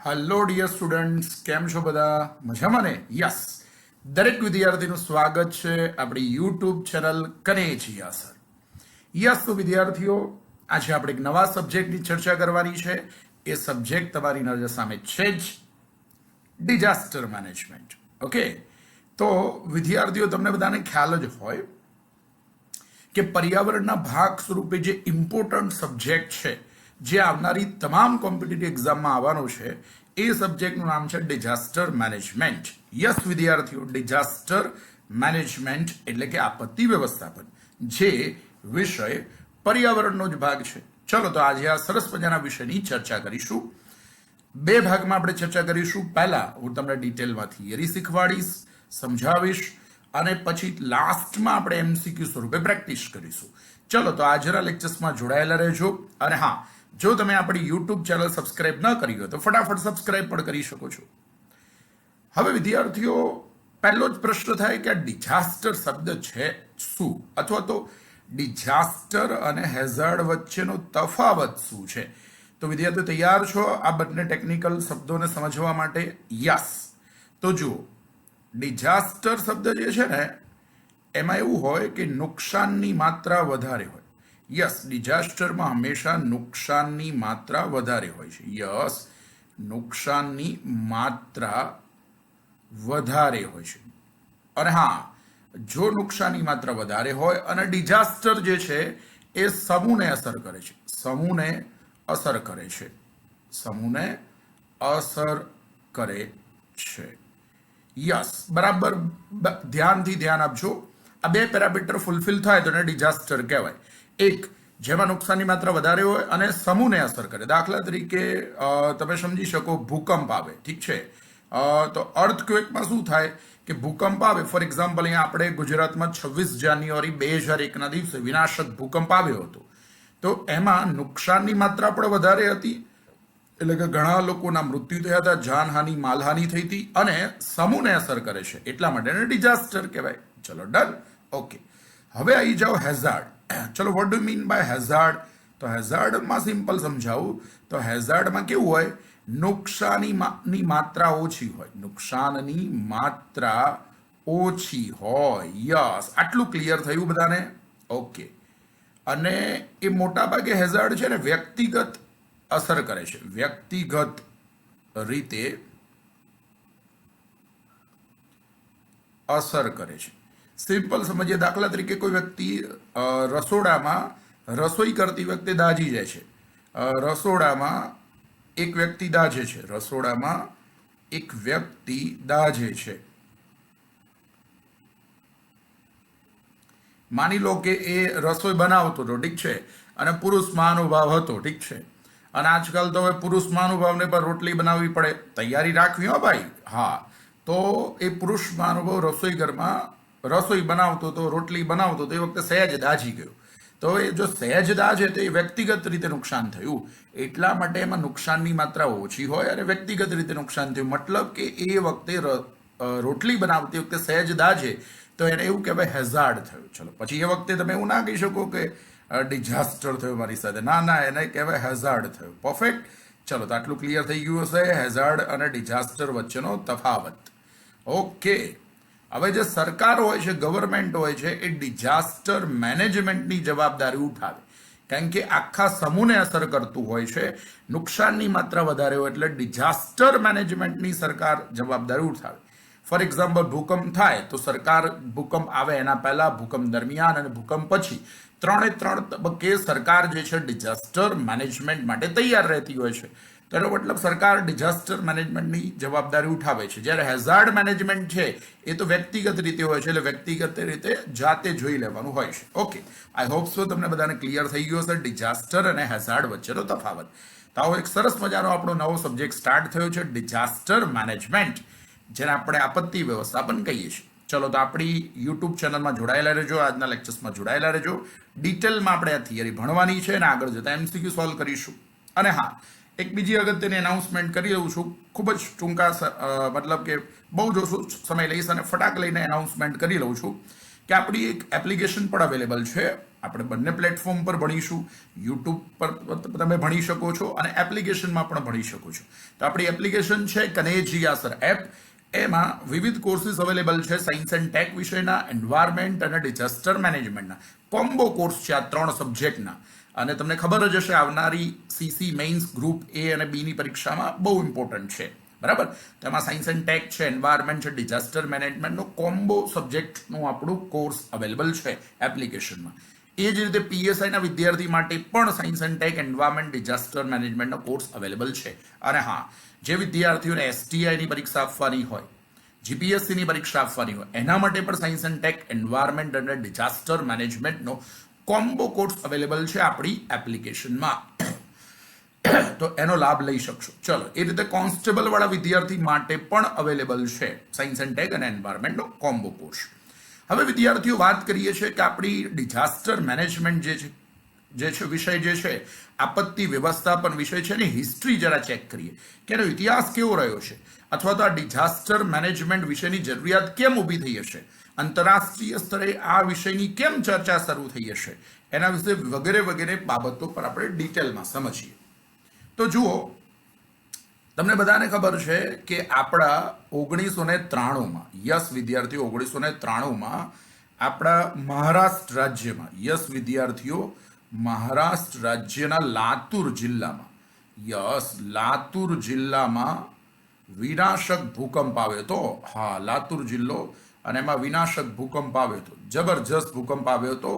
Hello dear students, કેમ છો બધા? મજામાં ને? યસ, દરેક વિદ્યાર્થીનું સ્વાગત છે આપણી YouTube channel Kanejiya sir. Yes, તો વિદ્યાર્થીઓ, આજે આપણે એક નવા સબ્જેક્ટની ચર્ચા કરવાની છે. એ સબ્જેક્ટ તમારી નજર સામે છે જ ડિઝાસ્ટર મેનેજમેન્ટ. ઓકે, તો વિદ્યાર્થીઓ, તમને બધાને ખ્યાલ જ હોય કે પર્યાવરણના ભાગ સ્વરૂપે જે ઇમ્પોર્ટન્ટ સબ્જેક્ટ છે, જે આવનારી તમામ કોમ્પિટિટિવ એક્ઝામમાં આવવાનો છે, એ સબ્જેક્ટનું નામ છે ડિઝાસ્ટર મેનેજમેન્ટ. યસ વિદ્યાર્થીઓ, ડિઝાસ્ટર મેનેજમેન્ટ એટલે કે આપત્તિ વ્યવસ્થાપન, જે વિષય પર્યાવરણનો જ ભાગ છે. ચલો, તો આજે આ સરસ મજાના વિષયની ચર્ચા કરીશું. બે ભાગમાં આપણે ચર્ચા કરીશું. પહેલા હું તમને ડિટેલમાં થિયરી શીખવાડીશ, સમજાવીશ, અને પછી લાસ્ટમાં આપણે એમસીક્યુ સ્વરૂપે પ્રેક્ટિસ કરીશું. ચલો, તો આજના લેક્ચર્સમાં જોડાયેલા રહેજો. અને હા, જો તમે આપણી યુટ્યુબ ચેનલ સબસ્ક્રાઇબ ન કરી હોય તો ફટાફટ સબસ્ક્રાઇબ પણ કરી શકો છો. હવે વિદ્યાર્થીઓ, પહેલો જ પ્રશ્ન થાય કે આ ડિઝાસ્ટર શબ્દ છે શું, અથવા તો ડિઝાસ્ટર અને હેઝાર્ડ વચ્ચેનો તફાવત શું છે? તો વિદ્યાર્થીઓ, તૈયાર છો આ બંને ટેકનિકલ શબ્દોને સમજવા માટે? યસ, તો જુઓ, ડિઝાસ્ટર શબ્દ જે છે ને, એમાં એવું હોય કે નુકસાનની માત્રા વધારે હોય. યસ, ડિઝાસ્ટરમાં હંમેશા નુકસાનની માત્રા વધારે હોય છે. યસ, નુકસાનની માત્રા વધારે હોય છે. અને હા, જો નુકસાનની માત્રા વધારે હોય અને ડિઝાસ્ટર જે છે એ સમૂહને અસર કરે છે, સમૂહને અસર કરે છે, સમૂહને અસર કરે છે. યસ, બરાબર, ધ્યાનથી ધ્યાન આપજો. આ બે પેરામીટર ફૂલફિલ થાય તો એને ડિઝાસ્ટર કહેવાય. એક, જેમાં નુકસાનની માત્રા વધારે હોય અને સમૂહને અસર કરે. દાખલા તરીકે તમે સમજી શકો, ભૂકંપ આવે, ઠીક છે? તો અર્થક્વેકમાં શું થાય કે ભૂકંપ આવે. ફોર એક્ઝામ્પલ, અહીંયા આપણે ગુજરાતમાં 26 જાન્યુઆરી 2001ના દિવસે વિનાશક ભૂકંપ આવ્યો હતો. તો એમાં નુકસાનની માત્રા પણ વધારે હતી, એટલે કે ઘણા લોકોના મૃત્યુ થયા હતા, જાનહાની, માલહાની થઈ હતી, અને સમૂહને અસર કરે છે, એટલા માટે એને ડિઝાસ્ટર કહેવાય. ચલો, ડન. ઓકે, હવે આવી જાઓ હેઝાર્ડ. ચલો, what do mean by hazard? તો હેઝાર્ડમાં સિમ્પલ સમજાવું તો હેઝાર્ડમાં કેવું હોય, નુકસાનની માત્રા ઓછી હોય, નુકસાનની માત્રા ઓછી હોય. યસ, આટલું ક્લિયર થયું બધાને? ઓકે, અને એ મોટા ભાગે હેઝાર્ડ છે ને વ્યક્તિગત અસર કરે છે, વ્યક્તિગત રીતે અસર કરે છે. સિમ્પલ સમજીએ. દાખલા તરીકે કોઈ વ્યક્તિ રસોડામાં રસોઈ કરતી વખતે દાઝી જાય છે. રસોડામાં એક વ્યક્તિ દાઝે છે, રસોડામાં એક વ્યક્તિ દાઝે છે. માની લો કે એ રસોઈ બનાવતો હતો, ઠીક છે, અને પુરુષ મહાનુભાવ હતો, ઠીક છે. અને આજકાલ તો હવે પુરુષ મહાનુભાવને પણ રોટલી બનાવવી પડે, તૈયારી રાખવી હો ભાઈ. હા, તો એ પુરુષ મહાનુભાવ રસોઈ ઘરમાં રસોઈ બનાવતો તો, રોટલી બનાવતો તો, એ વખતે સહેજ દાઝી ગયો. તો એ જો સહેજ દાઝે તો એ વ્યક્તિગત રીતે નુકસાન થયું. એટલા માટે એમાં નુકસાનની માત્રા ઓછી હોય અને વ્યક્તિગત રીતે નુકસાન થયું. મતલબ કે એ વખતે રોટલી બનાવતી વખતે સહેજ દાઝે તો એને એવું કહેવાય હેઝાર્ડ થયું. ચલો, પછી એ વખતે તમે એવું ના કહી શકો કે ડિઝાસ્ટર થયો મારી સાથે. ના ના, એને કહેવાય હેઝાર્ડ થયું. પરફેક્ટ. ચલો, તો આટલું ક્લિયર થઈ ગયું હશે હેઝાર્ડ અને ડિઝાસ્ટર વચ્ચેનો તફાવત. ઓકે, હવે જે સરકાર હોય છે, ગવર્મેન્ટ હોય છે, એ ડિઝાસ્ટર મેનેજમેન્ટની જવાબદારી ઉઠાવે, કારણ કે આખા સમૂહને અસર કરતું હોય છે. નુકસાનની માત્રા વધારે હોય એટલે ડિઝાસ્ટર મેનેજમેન્ટની સરકાર જવાબદારી ઉઠાવે. ફોર એક્ઝામ્પલ, ભૂકંપ થાય તો સરકાર ભૂકંપ આવે એના પહેલા, ભૂકંપ દરમિયાન અને ભૂકંપ પછી ત્રણે ત્રણ તબક્કે સરકાર જે છે ડિઝાસ્ટર મેનેજમેન્ટ માટે તૈયાર રહેતી હોય છે. તો એનો મતલબ સરકાર ડિઝાસ્ટર મેનેજમેન્ટની જવાબદારી ઉઠાવે છે. જ્યારે હેઝાર્ડ મેનેજમેન્ટ છે એ તો વ્યક્તિગત રીતે હોય છે, એટલે વ્યક્તિગત રીતે જાતે જોઈ લેવાનું હોય છે. ઓકે, આઈ હોપ સો તમને બધાને ક્લિયર થઈ ગયો હશે ડિઝાસ્ટર અને હેઝાર્ડ વચ્ચેનો તફાવત. તો આવો એક સરસ મજાનો આપણો નવો સબ્જેક્ટ સ્ટાર્ટ થયો છે, ડિઝાસ્ટર મેનેજમેન્ટ, જેને આપણે આપત્તિ વ્યવસ્થાપન કહીએ છીએ. ચલો, તો આપણી યુટ્યુબ ચેનલમાં જોડાયેલા રહેજો, આજના લેક્ચર્સમાં જોડાયેલા રહેજો. ડિટેલમાં આપણે આ થિયરી ભણવાની છે અને આગળ જતા એમસીક્યુ સોલ્વ કરીશું. અને હા, એક બીજી અગત્યની એનાઉન્સમેન્ટ કરી લઉં છું, ખૂબ જ ટૂંકા, મતલબ કે બહુ જ ઓછો સમય લઈશ અને ફટાક લઈને એનાઉન્સમેન્ટ કરી લઉં છું કે આપણી એક એપ્લિકેશન પણ અવેલેબલ છે. આપણે બંને પ્લેટફોર્મ પર ભણીશું. યુટ્યુબ પર તમે ભણી શકો છો અને એપ્લિકેશનમાં પણ ભણી શકો છો. તો આપણી એપ્લિકેશન છે કનેજિયા સર એપ. એમાં વિવિધ કોર્સીસ અવેલેબલ છે. સાયન્સ એન્ડ ટેક વિષયના, એન્વાયરમેન્ટ અને ડિઝાસ્ટર મેનેજમેન્ટના કોમ્બો કોર્સ છે આ 3 સબ્જેક્ટના. અને તમને ખબર જ હશે આવનારી સીસી મેઇન્સ ગ્રુપ એ અને બી ની પરીક્ષામાં બહુ ઇમ્પોર્ટન્ટ છે. બરાબર. તેમાં સાયન્સ એન્ડ ટેક છે, એન્વાયરમેન્ટ છે, ડિઝાસ્ટર મેનેજમેન્ટનો કોમ્બો સબ્જેક્ટનું આપણું કોર્સ અવેલેબલ છે એપ્લિકેશનમાં. એ જ રીતે પીએસઆઈના વિદ્યાર્થી માટે પણ science and tech, environment, disaster મેનેજમેન્ટનો કોર્સ અવેલેબલ છે. અને હા, જે વિદ્યાર્થીઓને એસટીઆઈની પરીક્ષા આપવાની હોય, જીપીએસસીની પરીક્ષા આપવાની હોય, એના માટે પણ સાયન્સ એન્ડ ટેક, એન્વાયરમેન્ટ અને ડિઝાસ્ટર મેનેજમેન્ટનો કોમ્બો કોર્સ અવેલેબલ છે આપણી એપ્લિકેશનમાં. તો એનો લાભ લઈ શકશો. ચલો, એ રીતે કોન્સ્ટેબલ વાળા વિદ્યાર્થી માટે પણ અવેલેબલ છે સાયન્સ એન્ડ ટેક અને એન્વાયરમેન્ટનો કોમ્બો કોર્સ. હવે વિદ્યાર્થીઓ વાત કરીએ છીએ કે આપણી ડિઝાસ્ટર મેનેજમેન્ટ જે છે વિષય જે છે, આપત્તિ વ્યવસ્થાપન વિષય છે એની હિસ્ટ્રી જરા ચેક કરીએ કે એનો ઇતિહાસ કેવો રહ્યો છે, અથવા તો આ ડિઝાસ્ટર મેનેજમેન્ટ વિશેની જરૂરિયાત કેમ ઊભી થઈ હશે, આંતરરાષ્ટ્રીય સ્તરે આ વિષયની કેમ ચર્ચા શરૂ થઈ હશે, એના વિશે વગેરે વગેરે બાબતો પર આપણે ડિટેલમાં સમજીએ. તો જુઓ, તમને બધાને ખબર છે કે આપણા 1993માં, યસ વિદ્યાર્થીઓ, 1993માં આપણા મહારાષ્ટ્ર રાજ્યમાં, યસ વિદ્યાર્થીઓ, મહારાષ્ટ્ર રાજ્યના લાતુર જિલ્લામાં, યસ લાતુર જિલ્લામાં વિનાશક ભૂકંપ આવ્યો હતો. હા, લાતુર જિલ્લો, અને એમાં વિનાશક ભૂકંપ આવ્યો હતો. જબરજસ્ત ભૂકંપ આવ્યો હતો.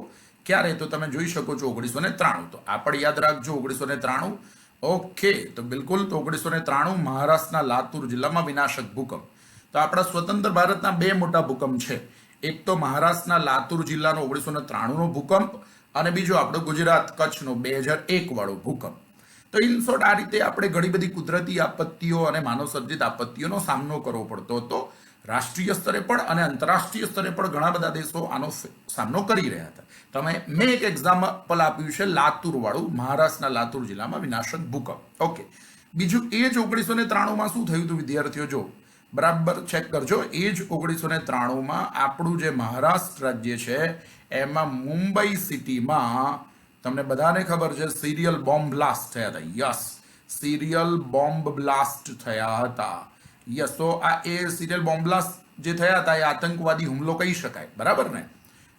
ક્યારે? તો તમે જોઈ શકો છો 1993. તો આ પણ યાદ રાખજો, 1993. ઓકે, તો બિલકુલ. તો 1993 મહારાષ્ટ્રના લાતુર જિલ્લામાં વિનાશક ભૂકંપ. તો આપણા સ્વતંત્ર ભારતના 2 મોટા ભૂકંપ છે. એક તો મહારાષ્ટ્રના લાતુર જિલ્લાનો 1993નો ભૂકંપ, અને બીજો આપણો ગુજરાત કચ્છનો 2001 વાળો ભૂકંપ. તો ઇન શોર્ટ આ રીતે આપણે ઘણી બધી કુદરતી આપત્તિઓ અને માનવ સર્જિત આપત્તિઓનો સામનો કરવો પડતો હતો. રાષ્ટ્રીય સ્તરે પણ અને આંતરરાષ્ટ્રીય સ્તરે પણ ઘણા બધા દેશો આનો સામનો કરી રહ્યા હતા. મેં એક એક્ઝામ્પલ આપ્યું છે લાતુર વાળું, મહારાષ્ટ્રના લાતુર જિલ્લામાં વિનાશક ભૂકંપ. ઓકે, બીજું એ જ 1993માં શું થયું હતું વિદ્યાર્થીઓ? જો બરાબર ચેક કરજો. એ જ 1993માં આપણું જે મહારાષ્ટ્ર રાજ્ય છે એમાં મુંબઈ સિટીમાં તમને બધાને ખબર છે સિરિયલ બોમ્બ બ્લાસ્ટ થયા હતા. યસ, સિરિયલ બોમ્બ બ્લાસ્ટ થયા હતા. યસ, તો આ એ સિરિયલ બોમ્બ બ્લાસ્ટ જે થયા હતા એ આતંકવાદી હુમલો કહી શકાય. બરાબર ને?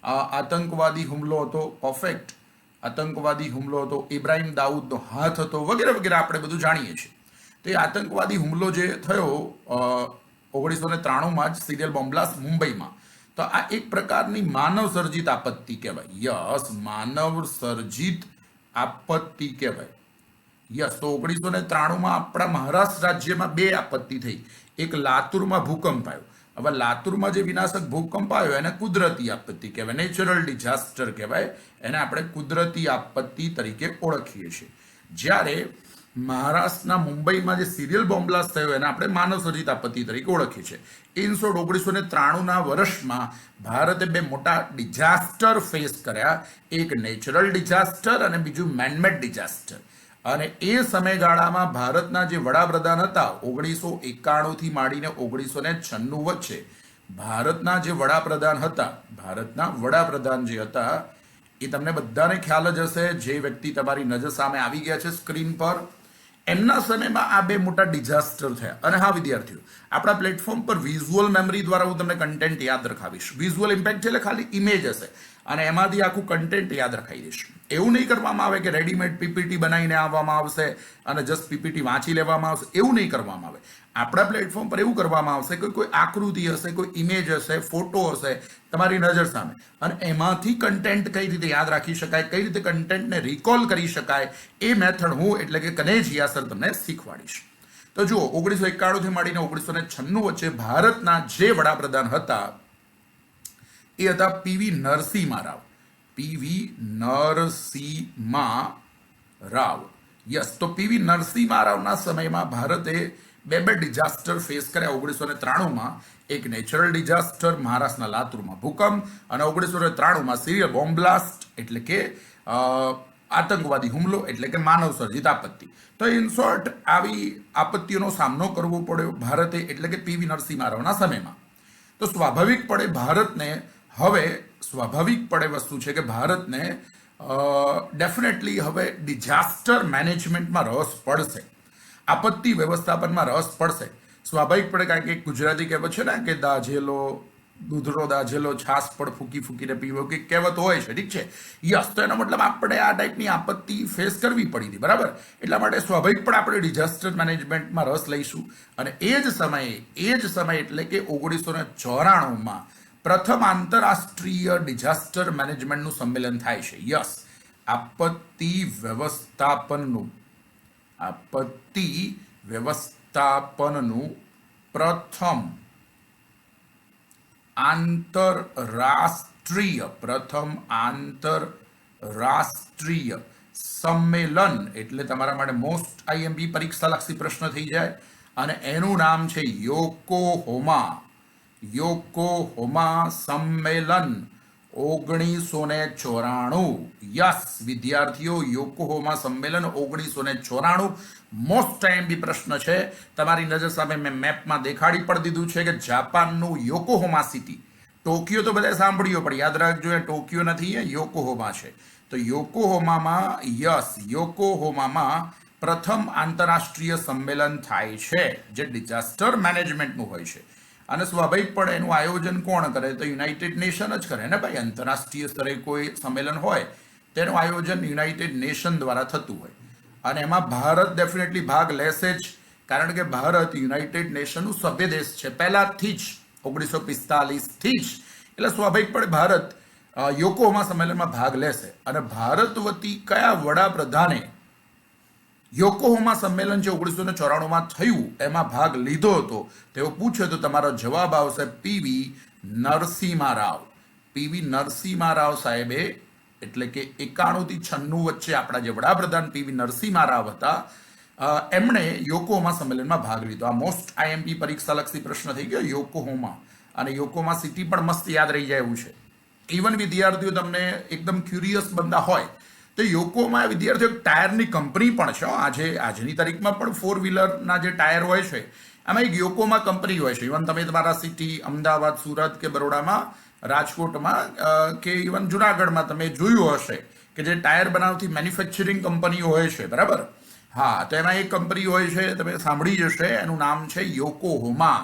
આતંકવાદી હુમલો હતો. પરફેક્ટ. આતંકવાદી હુમલો હતો, ઇબ્રાહિમ દાઉદનો હાથ હતો, વગેરે વગેરે આપણે બધું જાણીએ છીએ. તો એ આતંકવાદી હુમલો જે થયો 1993માં જ, સિરિયલ બોમ્બ બ્લાસ્ટ મુંબઈમાં, તો આ એક પ્રકારની માનવ સર્જિત આપત્તિ કહેવાય. યસ, માનવ સર્જિત આપત્તિ કહેવાય. યસ, તો 1993માં આપણા મહારાષ્ટ્ર રાજ્યમાં 2 આપત્તિ થઈ. એક લાતુરમાં ભૂકંપ આવ્યો. હવે લાતુરમાં જે વિનાશક ભૂકંપ આવ્યો એને કુદરતી આપત્તિ કહેવાય, નેચરલ ડિઝાસ્ટર કહેવાય. એને આપણે કુદરતી આપત્તિ તરીકે ઓળખીએ છીએ. જ્યારે મહારાષ્ટ્રના મુંબઈમાં જે સિરિયલ બોમ્બ બ્લાસ્ટ થયો એને આપણે માનવ સર્જિત આપત્તિ તરીકે ઓળખીએ છીએ. ઇન શોર્ટ 1993ના વર્ષમાં ભારતે 2 મોટા ડિઝાસ્ટર ફેસ કર્યા. એક નેચરલ ડિઝાસ્ટર અને બીજું મેનમેડ ડિઝાસ્ટર. અને એ સમયગાળામાં ભારતના જે વડાપ્રધાન હતા 1991થી માંડીને 1996 વચ્ચે, ભારતના જે વડાપ્રધાન હતા, ભારતના વડાપ્રધાન જે હતા એ તમને બધાને ખ્યાલ જ હશે, જે વ્યક્તિ તમારી નજર સામે આવી ગયા છે સ્ક્રીન પર, એમના સમયમાં આ 2 મોટા ડિઝાસ્ટર થયા. અને હા વિદ્યાર્થીઓ, આપણા પ્લેટફોર્મ પર વિઝ્યુઅલ મેમરી દ્વારા હું તમને કન્ટેન્ટ યાદ રખાવીશ. વિઝ્યુઅલ ઇમ્પેક્ટ એટલે ખાલી ઇમેજ હશે અને એમાંથી આખું કન્ટેન્ટ યાદ રખાઈ દઈશ. એવું નહીં કરવામાં આવે કે રેડીમેડ પીપીટી બનાવીને આવવામાં આવશે અને જસ્ટ પીપીટી વાંચી લેવામાં આવશે. એવું નહીં કરવામાં આવે. આપણા પ્લેટફોર્મ પર એવું કરવામાં આવશે કે કોઈ આકૃતિ હશે, કોઈ ઇમેજ હશે, ફોટો હશે તમારી નજર સામે, અને એમાંથી કન્ટેન્ટ કઈ રીતે યાદ રાખી શકાય, કઈ રીતે કન્ટેન્ટને રિકોલ કરી શકાય, એ મેથડ હું એટલે કે કનેજિયા સર તમને શીખવાડીશ. તો જુઓ, 1991થી માંડીને 1996 વચ્ચે ભારતના જે વડાપ્રધાન હતા એ હતા PV Narsinh Rao. PV Narsinh Rao. Yes, તો પીવી નરસિંહ રાવના સમયમાં ભારતે 2 ડિઝાસ્ટર ફેસ કર્યા. 1993માં એક નેચરલ ડિઝાસ્ટર, મહારાષ્ટ્રના લાતુરમાં ભૂકંપ, અને 1993માં સિરિયલ બોમ્બ બ્લાસ્ટ એટલે કે આતંકવાદી હુમલો એટલે કે માનવ સર્જિત આપત્તિ. તો ઇન શોર્ટ આવી આપત્તિઓનો સામનો કરવો પડ્યો ભારતે એટલે કે પીવી નરસિંહ રાવના સમયમાં. તો સ્વાભાવિકપણે ભારતને હવે સ્વાભાવિકપણે વસ્તુ છે કે ભારતને ડેફિનેટલી હવે ડિઝાસ્ટર મેનેજમેન્ટમાં રસ પડશે, આપત્તિ વ્યવસ્થાપનમાં રસ પડશે. સ્વાભાવિકપણે કારણ કે ગુજરાતી કહેવત છે ને કે દાઝેલો દૂધનો દાઝેલો છાસ પણ ફૂકી ફૂકીને પીવો કે કહેવત હોય છે, ઠીક છે. યસ, તો એનો મતલબ આપણે આ ટાઈપની આપત્તિ ફેસ કરવી પડી હતી, બરાબર. એટલા માટે સ્વાભાવિક પણ આપણે ડિઝાસ્ટર મેનેજમેન્ટમાં રસ લઈશું. અને એ જ સમયે એટલે કે 1994માં પ્રથમ આંતરરાષ્ટ્રીય ડિઝાસ્ટર મેનેજમેન્ટનું સંમેલન થાય છે. યસ, આપત્તિ વ્યવસ્થાપનનું પ્રથમ આંતરરાષ્ટ્રીય સંમેલન એટલે તમારા માટે મોસ્ટ આઈએમપી પરીક્ષાલક્ષી પ્રશ્ન થઈ જાય. અને એનું નામ છે યોકોહોમા સંમેલન 1994. યસ વિદ્યાર્થીઓ, યોકોહોમા સંમેલન 1994 મોસ્ટ આઈએમપી પ્રશ્ન છે. તમારી નજર સામે મેં મેપમાં દેખાડી પણ દીધું છે કે જાપાનનું યોકોહોમા સિટી, ટોક્યો તો બધાએ સાંભળ્યો પણ યાદ રાખજો એ ટોક્યો નથી, એ યોકોહોમા છે. તો યોકોહોમામાં પ્રથમ આંતરરાષ્ટ્રીય સંમેલન થાય છે જે ડિઝાસ્ટર મેનેજમેન્ટનું હોય છે. અને સ્વાભાવિકપણે એનું આયોજન કોણ કરે? તો યુનાઇટેડ નેશન જ કરે ને ભાઈ. આંતરરાષ્ટ્રીય સ્તરે કોઈ સંમેલન હોય તેનું આયોજન યુનાઇટેડ નેશન દ્વારા થતું હોય. અને એમાં ભારત ડેફિનેટલી ભાગ લેશે જ, કારણ કે ભારત યુનાઇટેડ નેશનનું સભ્ય દેશ છે પહેલાથી જ, 1945થી જ. એટલે સ્વાભાવિકપણે ભારત યોકોહોમા સંમેલનમાં ભાગ લેશે. અને ભારત વતી કયા વડાપ્રધાને યોકોહોમા સંમેલન જે 1994માં થયું એમાં ભાગ લીધો હતો તેવો પૂછે તો તમારો જવાબ આવશે પીવી નરસિમ્હા રાવ. પીવી નરસિમ્હા રાવ સાહેબે, એટલે કે 91 થી 96 વચ્ચે આપણા જે વડાપ્રધાન પીવી નરસિમ્હા રાવ હતા, એમણે યોકોહોમા સંમેલનમાં ભાગ લીધો. આ મોસ્ટ આઈએમપી પરીક્ષાલક્ષી પ્રશ્ન થઈ ગયો યોકોહોમા. અને યોકોહોમા સિટી પણ મસ્ત યાદ રહી જાય એવું છે. ઇવન વિદ્યાર્થીઓ તમને એકદમ ક્યુરિયસ બંદા હોય તો યોકોહોમા વિદ્યાર્થીઓ ટાયરની કંપની પણ છે. આજની તારીખમાં પણ 4 વ્હીલરના જે ટાયર હોય છે એમાં એક યોકોહોમા કંપની હોય છે. ઇવન તમે તમારા સિટી અમદાવાદ, સુરત કે બરોડામાં, રાજકોટમાં કે ઇવન જુનાગઢમાં તમે જોયું હશે કે જે ટાયર બનાવતી મેન્યુફેક્ચરિંગ કંપનીઓ હોય છે, બરાબર. હા, તો એમાં એક કંપની હોય છે, તમે સાંભળી જશે, એનું નામ છે યોકોહોમા.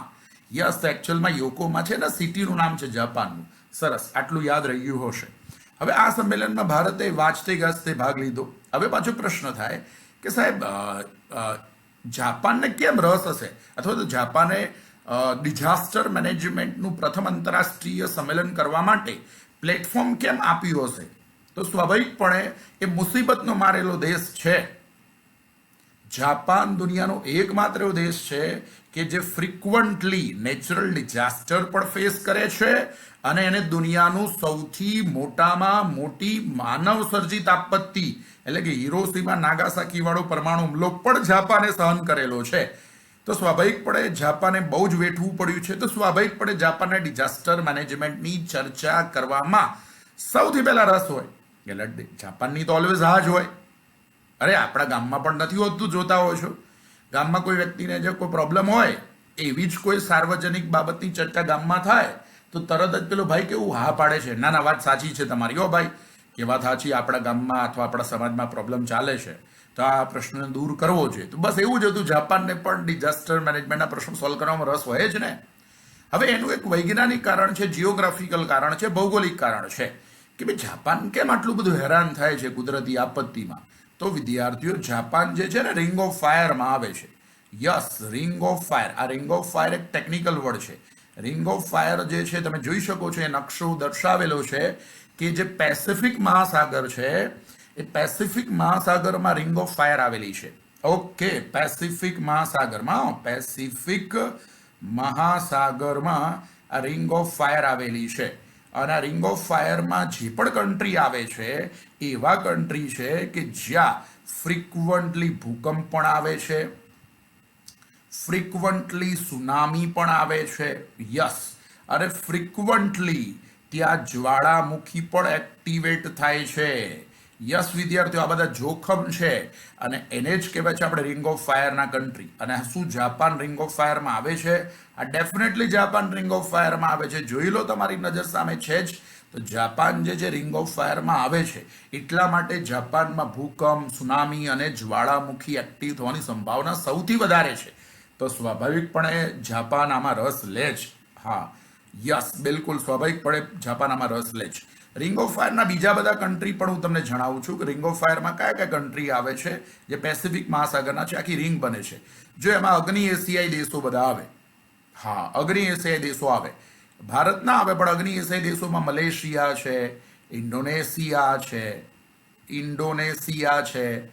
યસ, એકચ્યુઅલમાં યોકોહોમા છે ને સિટીનું નામ છે જાપાનનું. સરસ, આટલું યાદ રહ્યું હશે. હવે આ સંમેલનમાં ભારતે વાંચતે ગાજતે ભાગ લીધો. હવે પાછો પ્રશ્ન થાય કે સાહેબ જાપાનને કેમ રસ હશે, અથવા તો જાપાને ડિઝાસ્ટર મેનેજમેન્ટનું પ્રથમ આંતરરાષ્ટ્રીય સંમેલન કરવા માટે પ્લેટફોર્મ કેમ આપ્યું હશે? તો સ્વાભાવિકપણે એ મુસીબતનો મારેલો દેશ છે. જાપાન દુનિયાનો એકમાત્ર એવો દેશ છે કે જે ફ્રિકવન્ટલી નેચરલ ડિઝાસ્ટર પણ ફેસ કરે છે અને એને દુનિયાનું સૌથી મોટામાં મોટી માનવ સર્જિત આપત્તિ એટલે કે હિરોશીમા નાગાસાકી વાળો પરમાણુ હુમલો પણ જાપાને સહન કરેલો છે. તો સ્વાભાવિકપણે જાપાને બહુ જ વેઠવું પડ્યું છે. તો સ્વાભાવિકપણે જાપાનના ડિઝાસ્ટર મેનેજમેન્ટની ચર્ચા કરવામાં સૌથી પહેલા રસ હોય. એટલે જાપાનની તો ઓલવેઝ હા જ હોય. અરે આપણા ગામમાં પણ નથી હોતું, જોતા હો છો. ગામમાં કોઈ વ્યક્તિને જો કોઈ પ્રોબ્લેમ હોય, એવી જ કોઈ સાર્વજનિક બાબતની ચર્ચા ગામમાં થાય તો તરત જ પેલો ભાઈ કેવું હા પાડે છે, ના વાત સાચી છે તમારી, હો ભાઈ, કે વાત સાચી, આપણા ગામમાં અથવા આપણા સમાજમાં પ્રોબ્લેમ ચાલે છે તો આ પ્રશ્નને દૂર કરવો જોઈએ. તો બસ એવું જ હતું, જાપાનને પણ ડિઝાસ્ટર મેનેજમેન્ટના પ્રશ્નો સોલ્વ કરવામાં રસ હોય જ ને. હવે એનું એક વૈજ્ઞાનિક કારણ છે, જીઓગ્રાફિકલ કારણ છે, ભૌગોલિક કારણ છે કે ભાઈ જાપાન કેમ આટલું બધું હેરાન થાય છે કુદરતી આપત્તિમાં. તો વિદ્યાર્થીઓ, જાપાન જે છે ને રિંગ ઓફ ફાયરમાં આવે છે. Yes, ring of fire. આ રિંગ ઓફ ફાયર એક ટેકનિકલ વર્ડ છે. રિંગ ઓફ ફાયર જે છે તમે જોઈ શકો છો, એ નકશો દર્શાવેલો છે કે જે પેસિફિક મહાસાગર છે એ પેસિફિક મહાસાગરમાં રિંગ ઓફ ફાયર આવેલી છે. ઓકે, પેસિફિક મહાસાગરમાં આ રિંગ ઓફ ફાયર આવેલી છે. અને આ રિંગ ઓફ ફાયરમાં જે પણ કન્ટ્રી આવે છે એવા કન્ટ્રી છે કે જ્યાં ફ્રિકવન્ટલી ભૂકંપ પણ આવે છે, ફ્રિકવન્ટલી સુનામી પણ આવે છે. યસ, અને ફ્રિકવન્ટલી ત્યાં જ્વાળામુખી પણ એક્ટિવેટ થાય છે. યસ વિદ્યાર્થીઓ, આ બધા જોખમ છે અને એને જ કહેવાય છે આપણે રિંગ ઓફ ફાયરના કન્ટ્રી. અને શું જાપાન રિંગ ઓફ ફાયરમાં આવે છે? આ ડેફિનેટલી જાપાન રિંગ ઓફ ફાયરમાં આવે છે. જોઈ લો, તમારી નજર સામે છે જ. તો જાપાન જે છે રિંગ ઓફ ફાયરમાં આવે છે. એટલા માટે જાપાનમાં ભૂકંપ, સુનામી અને જ્વાળામુખી એક્ટિવ થવાની સંભાવના સૌથી વધારે છે. તો સ્વાભાવિકપણે જાપાન આમાં રસ લે જ. હા, યસ, બિલકુલ સ્વાભાવિકપણે જાપાન આમાં રસ લે છે. રિંગ ઓફ ફાયરના બીજા બધા કન્ટ્રી પણ હું તમને જણાવું છું કે રિંગ ઓફ ફાયરમાં કયા કયા કન્ટ્રી આવે છે જે પેસિફિક મહાસાગરના છે. આખી રિંગ બને છે. જો એમાં અગ્નિ એશિયાઈ દેશો બધા આવે. હા, અગ્નિ એશિયાઈ દેશો આવે. ભારત ના આવે, પણ અગ્નિ એશિયાઈ દેશોમાં મલેશિયા છે, ઇન્ડોનેશિયા છે,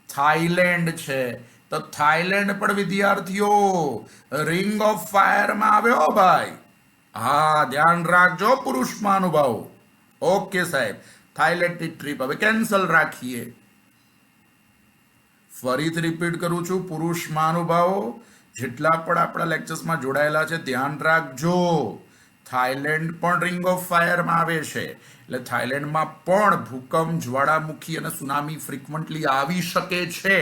થાઈલેન્ડ છે. તો થાઈલેન્ડ પણ વિદ્યાર્થીઓ રિંગ ઓફ ફાયરમાં આવ્યો ભાઈ. હા, ધ્યાન રાખજો પુરુષ મહાનુભાવો. ઓકે સાહેબ, થાઈલેન્ડની ટ્રીપ હવે કેન્સલ રાખીએ. ફરીથી રિપીટ કરું છું, પુરુષ મહાનુભાવો જેટલા પણ આપણા લેક્ચર્સમાં જોડાયેલા છે ધ્યાન રાખજો. થાઈલેન્ડ પણ રિંગ ઓફ ફાયરમાં આવે છે. એટલે થાઈલેન્ડમાં પણ ભૂકંપ, જ્વાળામુખી અને સુનામી ફ્રિકવન્ટલી આવી શકે છે.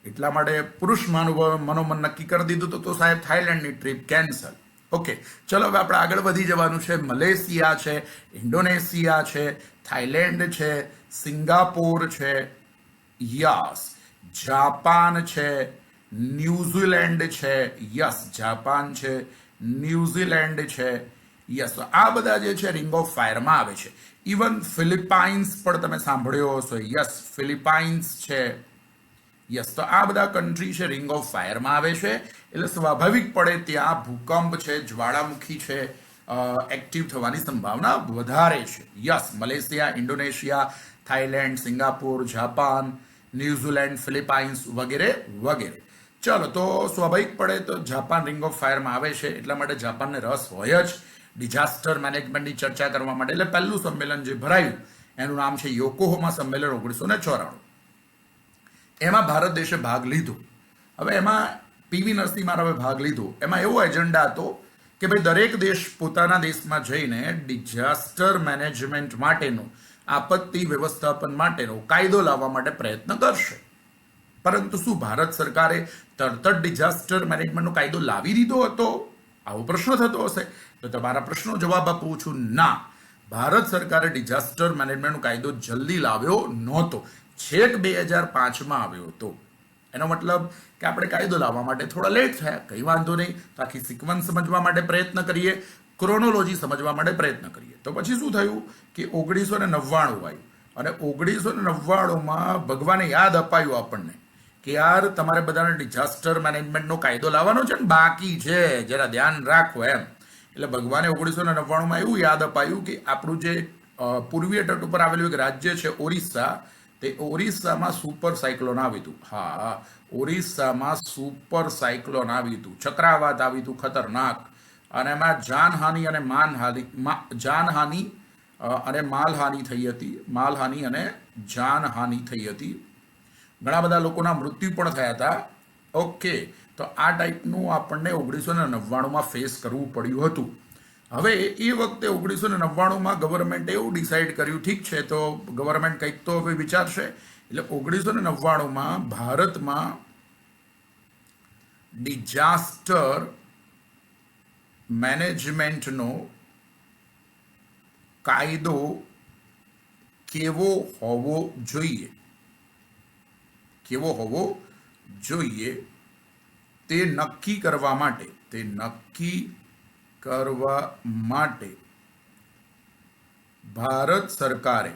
એટલા માટે પુરુષ મહાનુભાવે મનોમન નક્કી કરી દીધું તો સાહેબ થાઈલેન્ડની ટ્રીપ કેન્સલ. ઓકે, ચલો હવે આપણે આગળ વધી જવાનું છે. મલેશિયા છે, ઇન્ડોનેશિયા છે, થાઈલેન્ડ છે, સિંગાપોર છે, યસ, જાપાન છે, ન્યુઝીલેન્ડ છે, યસ, જાપાન છે, ન્યુઝીલેન્ડ છે, યસ. આ બધા જે છે રિંગ ઓફ ફાયરમાં આવે છે. ઇવન ફિલિપાઇન્સ પણ તમે સાંભળ્યો હશો. યસ, ફિલિપાઇન્સ છે. યસ, તો આ બધા કન્ટ્રી છે રિંગ ઓફ ફાયરમાં આવે છે. એટલે સ્વાભાવિક પડે ત્યાં ભૂકંપ છે, જ્વાળામુખી છે, એક્ટિવ થવાની સંભાવના વધારે છે. Yes, Malaysia, Indonesia, Thailand, Singapore, Japan, New Zealand, Philippines વગેરે વગેરે. ચલો, તો સ્વાભાવિક પડે તો જાપાન રિંગ ઓફ ફાયરમાં આવે છે. એટલા માટે જાપાનને રસ હોય જ ડિઝાસ્ટર મેનેજમેન્ટની ચર્ચા કરવા માટે. એટલે પહેલું સંમેલન જે ભરાયું એનું નામ છે યોકોહામા સંમેલન 1994. એમાં ભારત દેશે ભાગ લીધો. હવે એમાં પીવી નરસિંહ મહારાવે ભાગ લીધો. એમાં એવો એજન્ડા હતો કે ભાઈ દરેક દેશ પોતાના દેશમાં જઈને ડિઝાસ્ટર મેનેજમેન્ટ માટેનો, આપત્તિ વ્યવસ્થાપન માટેનો કાયદો લાવવા માટે પ્રયત્ન કરશે. પરંતુ શું ભારત સરકારે તરત જ ડિઝાસ્ટર મેનેજમેન્ટનો કાયદો લાવી દીધો હતો? આવો પ્રશ્ન થતો હશે. તો તમારા પ્રશ્નનો જવાબ આપું છું, ના. ભારત સરકારે ડિઝાસ્ટર મેનેજમેન્ટનો કાયદો જલ્દી લાવ્યો નહોતો. છેક 2005માં આવ્યો હતો. એનો મતલબ કે આપણે કાયદો લાવવા માટે થોડા લેટ થયા. કંઈ વાંધો નહીં. તો આખી સિક્વન્સ સમજવા માટે પ્રયત્ન કરીએ, ક્રોનોલોજી સમજવા માટે પ્રયત્ન કરીએ. તો પછી શું થયું કે 1999 આવ્યું. અને 1999માં ભગવાને યાદ અપાયું આપણને કે યાર તમારે બધાને ડિઝાસ્ટર મેનેજમેન્ટનો કાયદો લાવવાનો છે ને, બાકી છે, જરા ધ્યાન રાખો એમ. એટલે ભગવાને 1999માં એવું યાદ અપાયું કે આપણું જે પૂર્વીય તટ ઉપર આવેલું એક રાજ્ય છે ઓરિસ્સા, તે ઓરિસ્સામાં સુપર સાયક્લોન આવ્યું હતું. હા, ઓરિસ્સામાં સુપર સાયક્લોન આવ્યું હતું, ચક્રાવાત આવ્યું હતું, ખતરનાક. અને એમાં જાનહાનિ અને માલહાનિ થઈ હતી. માલહાનિ અને જાનહાનિ થઈ હતી. ઘણા બધા લોકોના મૃત્યુ પણ થયા હતા. ઓકે, તો આ ટાઈપનું આપણને 1999માં ફેસ કરવું પડ્યું હતું. હવે એ વખતે 1999માં ગવર્મેન્ટે એવું ડિસાઇડ કર્યું, ઠીક છે, તો ગવર્મેન્ટ કંઈક તો હવે વિચારશે. એટલે 1999માં ભારતમાં ડિઝાસ્ટર મેનેજમેન્ટનો કાયદો કેવો હોવો જોઈએ તે નક્કી કરવા માટે ભારત સરકારે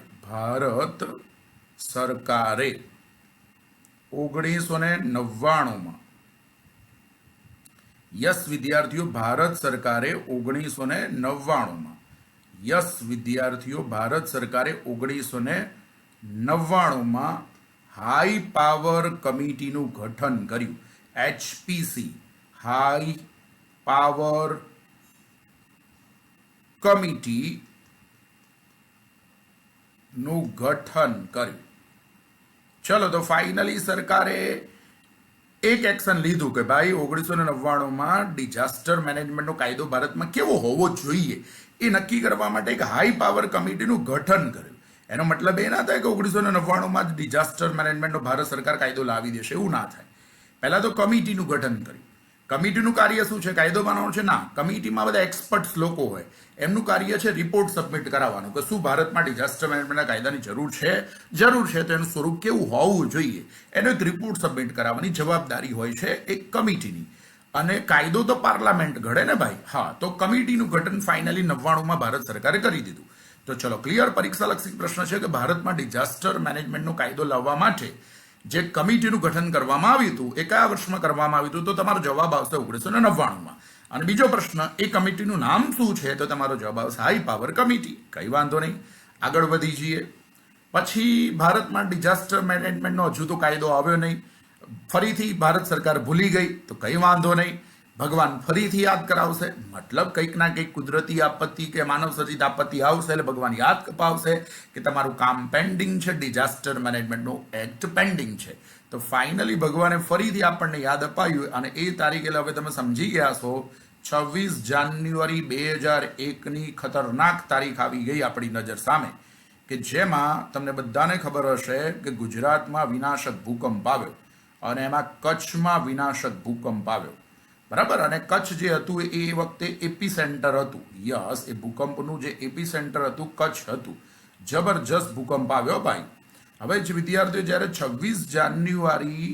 1999માં, યસ વિદ્યાર્થીઓ, ભારત સરકારે 1999માં, યસ વિદ્યાર્થીઓ, ભારત સરકારે 1999માં હાઈ પાવર કમિટીનું ગઠન કર્યું. HPC, હાઈ પાવર કમિટીનું ગઠન કર્યું. ચલો, તો ફાઇનલી સરકારે એક એક્શન લીધું કે ભાઈ 1999માં ડિઝાસ્ટર મેનેજમેન્ટનો કાયદો ભારતમાં કેવો હોવો જોઈએ એ નક્કી કરવા માટે એક હાઈ પાવર કમિટીનું ગઠન કર્યું. એનો મતલબ એ ના થાય કે 1999માં જ ડિઝાસ્ટર મેનેજમેન્ટનો ભારત સરકાર કાયદો લાવી દેશે, એવું ના થાય. પહેલા તો કમિટીનું ગઠન કર્યું. કમિટીનું કાર્ય શું છે? કાયદો બનાવવાનો છે? ના. કમિટીમાં બધા એક્સપર્ટ્સ લોકો હોય, એમનું કાર્ય છે રિપોર્ટ સબમિટ કરાવવાનું કે શું ભારતમાં ડિઝાસ્ટર મેનેજમેન્ટના કાયદાની જરૂર છે તો એનું સ્વરૂપ કેવું હોવું જોઈએ, એનો એક રિપોર્ટ સબમિટ કરાવવાની જવાબદારી હોય છે એક કમિટીની. અને કાયદો તો પાર્લામેન્ટ ઘડે ને ભાઈ. હા, તો કમિટીનું ગઠન ફાઇનલી 99માં ભારત સરકારે કરી દીધું. તો ચલો ક્લિયર. પરીક્ષાલક્ષી પ્રશ્ન છે કે ભારતમાં ડિઝાસ્ટર મેનેજમેન્ટનો કાયદો લાવવા માટે જે કમિટીનું ગઠન કરવામાં આવ્યું હતું એ કયા વર્ષમાં કરવામાં આવ્યું હતું? તો તમારો જવાબ આવશે 1999માં. અને બીજો પ્રશ્ન, એ કમિટીનું નામ શું છે? તો તમારો જવાબ આવશે હાઈ પાવર કમિટી. કઈ વાંધો નહીં, આગળ વધી જઈએ. પછી ભારતમાં ડિઝાસ્ટર મેનેજમેન્ટનો હજુ તો કાયદો આવ્યો નહીં, ફરીથી ભારત સરકાર ભૂલી ગઈ. તો કઈ વાંધો નહીં, ભગવાન ફરીથી યાદ કરાવશે. મતલબ કંઈક ના કંઈક કુદરતી આપત્તિ કે માનવ સર્જિત આપત્તિ આવશે એટલે ભગવાન યાદ કપાવશે કે તમારું કામ પેન્ડિંગ છે, ડિઝાસ્ટર મેનેજમેન્ટનો એક્ટ પેન્ડિંગ છે. તો ફાઇનલી ભગવાને ફરીથી આપણને યાદ અપાયું અને એ તારીખે હવે તમે સમજી ગયા છો 26 જાન્યુઆરી 2001ની ખતરનાક તારીખ આવી ગઈ આપણી નજર સામે, કે જેમાં તમને બધાને ખબર હશે કે ગુજરાતમાં વિનાશક ભૂકંપ આવ્યો અને એમાં કચ્છમાં વિનાશક ભૂકંપ આવ્યો. બરાબર. અને કચ્છ જે હતું એ વખતે એપી સેન્ટર હતું. યસ, એ ભૂકંપનું જે એપી સેન્ટર હતું કચ્છ હતું. જબરજસ્ત ભૂકંપ આવ્યો ભાઈ. હવે જ વિદ્યાર્થીઓ, જ્યારે 26 જાન્યુઆરી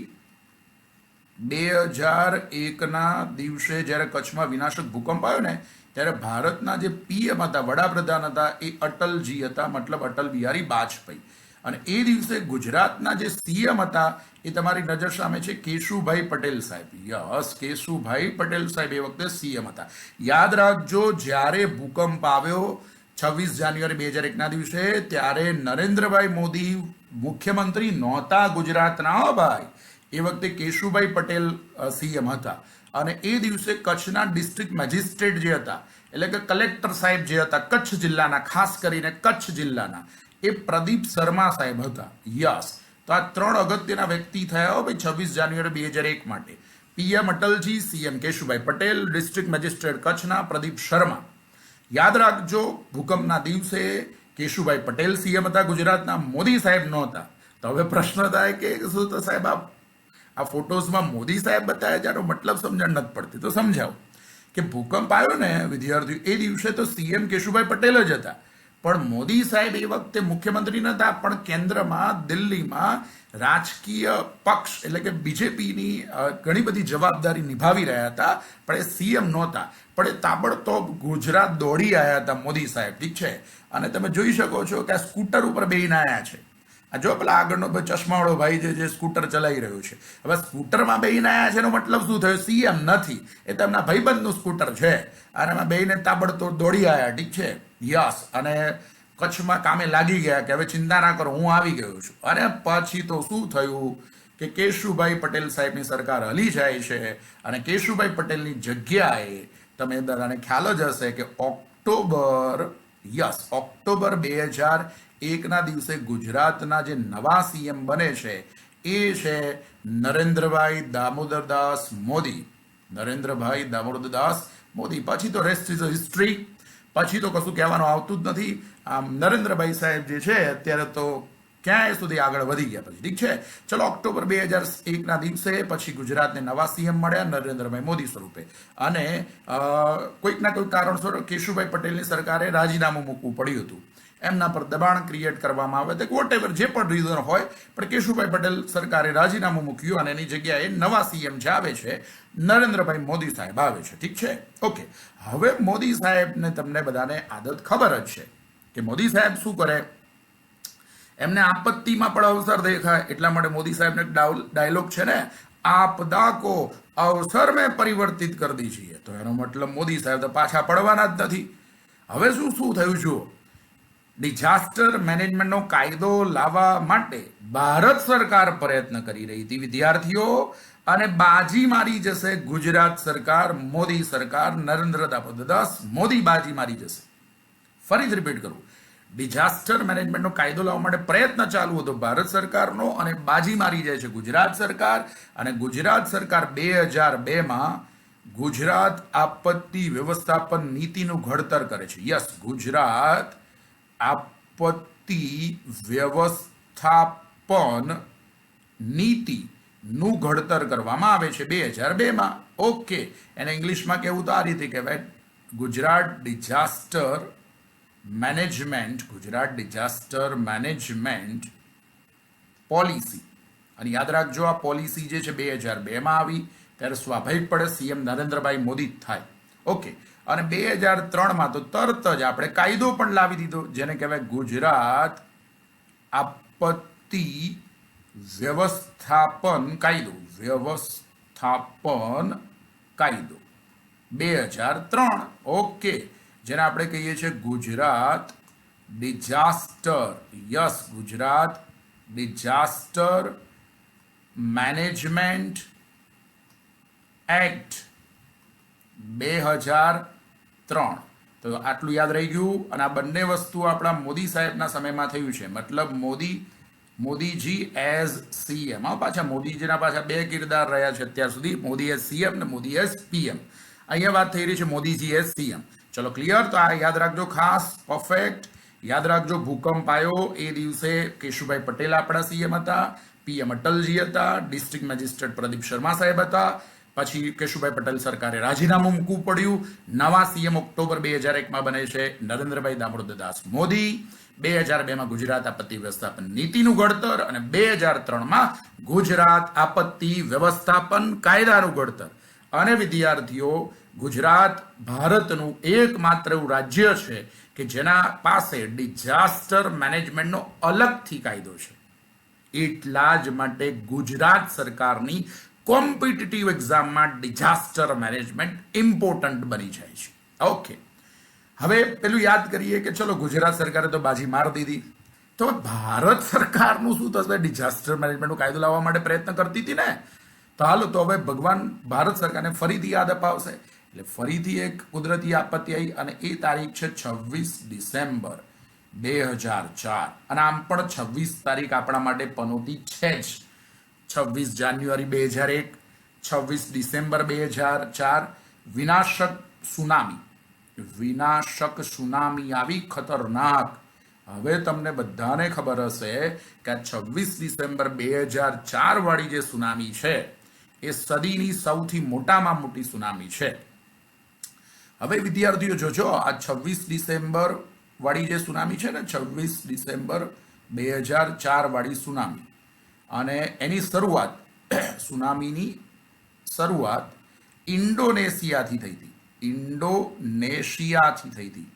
2001ના દિવસે જ્યારે કચ્છમાં વિનાશક ભૂકંપ આવ્યો ને, ત્યારે ભારતના જે પીએમ હતા, વડાપ્રધાન હતા, એ અટલજી હતા, મતલબ અટલ બિહારી વાજપેયી. અને એ દિવસે ગુજરાતના જે સીએમ હતા એ તમારી નજર સામે છે કેશુભાઈ પટેલ સાહેબ. યસ, કેશુભાઈ પટેલ સાહેબ એ વખતે સીએમ હતા. યાદ રાખજો, જ્યારે ભૂકંપ આવ્યો 26 જાન્યુઆરી 2001ના દિવસે, ત્યારે નરેન્દ્રભાઈ મોદી મુખ્યમંત્રી નહોતા ગુજરાતના ભાઈ. એ વખતે કેશુભાઈ પટેલ સીએમ હતા. અને એ દિવસે કચ્છના ડિસ્ટ્રિક્ટ મેજિસ્ટ્રેટ જે હતા, એટલે કે કલેક્ટર સાહેબ જે હતા કચ્છ જિલ્લાના, ખાસ કરીને કચ્છ જિલ્લાના, એ પ્રદીપ શર્મા સાહેબ હતા. યસ, તો આ 3 અગત્યના વ્યક્તિ થયા હો ભાઈ 26 જાન્યુઆરી 2001 માટે. PM Atalji, CM Keshubhai Patel, district magistrate કચ્છના પ્રદીપ શર્મા. યાદ રાખજો, ભૂકંપના દિવસે કેશુભાઈ પટેલ સીએમ હતા ગુજરાતના, મોદી સાહેબ નહોતા. તો હવે પ્રશ્ન થાય કે શું તો સાહેબ આ ફોટોઝમાં મોદી સાહેબ બતાવ્યા, જેનો મતલબ સમજણ નથી પડતી. તો સમજાવો કે ભૂકંપ આવ્યો ને વિદ્યાર્થીઓ, એ દિવસે તો સીએમ કેશુભાઈ પટેલ જ હતા, પણ મોદી સાહેબ એ વખતે મુખ્યમંત્રી નહોતા, પણ કેન્દ્રમાં દિલ્હીમાં રાજકીય પક્ષ એટલે કે બીજેપીની ઘણી બધી જવાબદારી નિભાવી રહ્યા હતા, પણ એ સીએમ નહોતા. પણ એ તાબડતોબ ગુજરાત દોડી આવ્યા હતા મોદી સાહેબ. ઠીક છે. અને તમે જોઈ શકો છો કે આ સ્કૂટર ઉપર બેહીને આવ્યા છે. આ જો પેલા આગળનો ચશ્માવાળો ભાઈ જે સ્કૂટર ચલાવી રહ્યો છે, હવે સ્કૂટરમાં બેહીને આવ્યા છે એનો મતલબ શું થયો? સીએમ નથી, એ તેમના ભાઈબંધનું સ્કૂટર છે અને એમાં બેહીને તાબડતોડ દોડી આવ્યા. ઠીક છે. યસ, અને કચ્છમાં કામે લાગી ગયા કે હવે ચિંતા ના કરો, હું આવી ગયો છું. અને પછી તો શું થયું કે કેશુભાઈ પટેલ સાહેબની સરકાર હલી જાય છે અને કેશુભાઈ પટેલની જગ્યાએ તમે બધાને ખ્યાલ જ હશે કે ઓક્ટોબર 2001ના દિવસે ગુજરાતના જે નવા સીએમ બને છે એ છે નરેન્દ્રભાઈ દામોદરદાસ મોદી. નરેન્દ્રભાઈ દામોદરદાસ મોદી. પછી તો રેસ્ટ ઇઝ હિસ્ટ્રી. પછી તો કશું કહેવાનું આવતું જ નથી. આમ નરેન્દ્રભાઈ સાહેબ જે છે અત્યારે તો ક્યાંય સુધી આગળ વધી ગયા. પછી ઠીક છે. ચલો, ઓક્ટોબર 2001ના દિવસે પછી ગુજરાતને નવા સીએમ મળ્યા નરેન્દ્રભાઈ મોદી સ્વરૂપે. અને કોઈક ના કોઈક કારણસર કેશુભાઈ પટેલની સરકારે રાજીનામું મૂકવું પડ્યું હતું. એમના પર દબાણ ક્રિએટ કરવામાં આવે તો વોટ એવર જે પણ રીઝન હોય, પણ કેશુભાઈ પટેલ સરકારે રાજીનામું મૂક્યું અને એની જગ્યાએ નવા સીએમ જે આવે છે નરેન્દ્રભાઈ મોદી સાહેબ આવે છે. ઠીક છે. ઓકે, હવે મોદી સાહેબને તમને બધાને આદત ખબર જ છે કે મોદી સાહેબ શું કરે, એમને આપત્તિમાં પણ અવસર દેખાય. એટલા માટે મોદી સાહેબને ડાયલોગ છે ને, આપદા કો અવસર મેં પરિવર્તિત કરી દીજીએ. તો એનો મતલબ મોદી સાહેબ તો પાછા પડવાના જ નથી. હવે શું થયું? જુઓ, ડિઝાસ્ટર મેનેજમેન્ટનો કાયદો લાવવા માટે ભારત સરકાર પ્રયત્ન કરી રહી હતી વિદ્યાર્થીઓ, અને બાજી મારી જશે ગુજરાત સરકાર, મોદી સરકાર, નરેન્દ્ર દામોદરદાસ મોદી બાજી મારી જશે. ફરીથી રિપીટ કરું, ડિઝાસ્ટર મેનેજમેન્ટનો કાયદો લાવવા માટે પ્રયત્ન ચાલુ હતો ભારત સરકારનો અને બાજી મારી જાય છે ગુજરાત સરકાર. અને ગુજરાત સરકાર 2002માં ગુજરાત આપત્તિ વ્યવસ્થાપન નીતિનું ઘડતર કરે છે. યસ, ગુજરાત આપત્તિ આપત્તિ વ્યવસ્થાપન નીતિનું ઘડતર કરવામાં આવે છે 2002માં. ઓકે, એને ઇંગ્લિશમાં કહેવું તો આ રીતે કહેવાય, ગુજરાત ડિઝાસ્ટર મેનેજમેન્ટ પોલિસી. અને યાદ રાખજો, આ પોલિસી જે છે 2002માં આવી, ત્યારે સ્વાભાવિક પડે સીએમ નરેન્દ્રભાઈ મોદી જ થાય. ઓકે, અને 2003માં તો તરત જ આપણે કાયદો પણ લાવી દીધો, જેને કહેવાય ગુજરાત આપત્તિ વ્યવસ્થાપન કાયદો 2003. ઓકે, જેને આપણે કહીએ છીએ ગુજરાત ડિઝાસ્ટર મેનેજમેન્ટ એક્ટ 2003. તો આટલું યાદ રહી ગયું. અને આ બંને વસ્તુ આપણા મોદી સાહેબના સમયમાં થયું છે. મતલબ મોદીજી એઝ સીએમ. પાછા મોદીજીના પાછા બે કિરદાર રહ્યા છે અત્યાર સુધી, મોદી એઝ સીએમ ને મોદી એઝ પીએમ. અહીંયા વાત થઈ રહી છે મોદીજી એઝ સીએમ. ચલો ક્લિયર. તો આ યાદ રાખજો, ખાસ પરફેક્ટ યાદ રાખજો. ભૂકંપ આવ્યો એ દિવસે કેશુભાઈ પટેલ આપણા સીએમ હતા, પીએમ અટલજી હતા, ડિસ્ટ્રિક્ટ મેજિસ્ટ્રેટ પ્રદીપ શર્મા સાહેબ હતા. પછી કેશુભાઈ પટેલ સરકારે રાજીનામું મૂકવું પડ્યું. નવા સીએમ ઓક્ટોબર 2001માં બને છે નરેન્દ્રભાઈ દામોદરદાસ મોદી. 2002માં ગુજરાત આપત્તિ વ્યવસ્થાપન નીતિનું ઘડતર અને 2003માં ગુજરાત આપત્તિ વ્યવસ્થાપન કાયદાનું ઘડતર. અને વિદ્યાર્થીઓ, ગુજરાત ભારતનું એકમાત્ર એવું રાજ્ય છે કે જેના પાસે ડિઝાસ્ટર મેનેજમેન્ટનો અલગથી કાયદો છે. એટલા જ માટે ગુજરાત સરકારની કોમ્પિટિટિવ એક્ઝામમાં ડિઝાસ્ટર મેનેજમેન્ટ ઇમ્પોર્ટન્ટ બની જાય છે. ઓકે, હવે પેલું યાદ કરીએ કે ચલો ગુજરાત સરકારે તો બાજી માર દીધી, તો ભારત સરકારનું શું થશે? ડિઝાસ્ટર મેનેજમેન્ટનો કાયદો લાવવા માટે પ્રયત્ન કરતી હતી ને. તો હાલો, તો હવે ભગવાન ભારત સરકારને ફરીથી યાદ અપાવશે. એટલે ફરીથી એક કુદરતી આપત્તિ આવી અને એ તારીખ છે 26 ડિસેમ્બર 2004. અને આમ પણ 26 તારીખ આપણા માટે પનોતી છે જ. 26 જાન્યુઆરી 2001, 26 ડિસેમ્બર 2004 વિનાશક સુનામી આવી, ખતરનાક. હવે તમને બધાને ખબર હશે કે આ 26 ડિસેમ્બર 2004 વાળી જે સુનામી છે એ સદીની સૌથી મોટામાં મોટી સુનામી છે. હવે વિદ્યાર્થીઓ જોજો, આ 26 ડિસેમ્બર વાળી જે સુનામી છે ને, 26 ડિસેમ્બર 2004 વાળી સુનામી, અને એની શરૂઆત, સુનામીની શરૂઆત ઇન્ડોનેશિયાથી થઈ હતી.